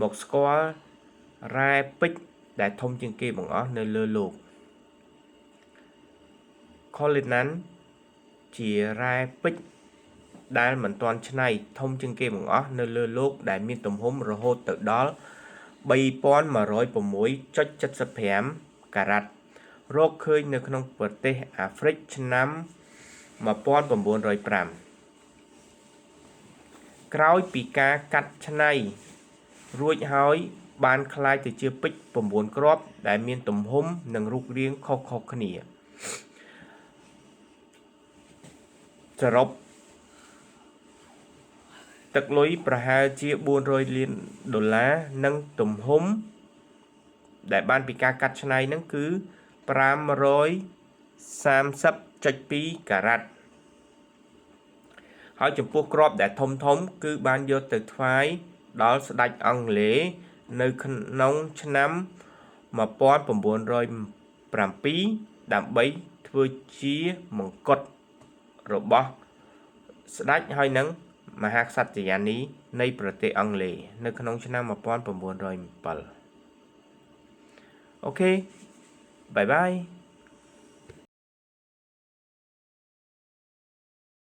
មកស្គាល់រ៉ែពេជ្រដែលធំជាងគេបង្អស់នៅលើលោក Cullinan ជារ៉ែពេជ្រដែលមិនទាន់ច្នៃធំជាងគេបង្អស់នៅលើលោកដែលមានទំហំរហូតទៅដល់ 3106.75 ការ៉ាត់រកឃើញនៅក្នុងប្រទេសអាហ្វ្រិកឆ្នាំ 1905 ក្រោយពីការកាត់ច្នៃរួចហើយបានក្លាយទៅជាពេជ្រ9គ្រាប់ដែលមានទំហំនិងរូបរាងខុសៗគ្នាសរុបទឹកលុយប្រហែលជា$400 លាននិងទំហំដែលបានពីការកាត់ច្នៃហ្នឹងគឺ 530.2 ការ៉ាត់ហើយចំពោះគ្រាប់ដែលធំគឺបានយកទៅថ្វាយដល់ស្ដេចអង់គ្លេសនៅក្នុងឆ្នាំ 1907 ដើម្បីធ្វើជាមង្គតរបស់ស្ដេចហើយនិងមហាក្សត្រិយានីនៃប្រទេសអង់គ្លេសនៅក្នុងឆ្នាំ 1907 អូខេបាយបាយ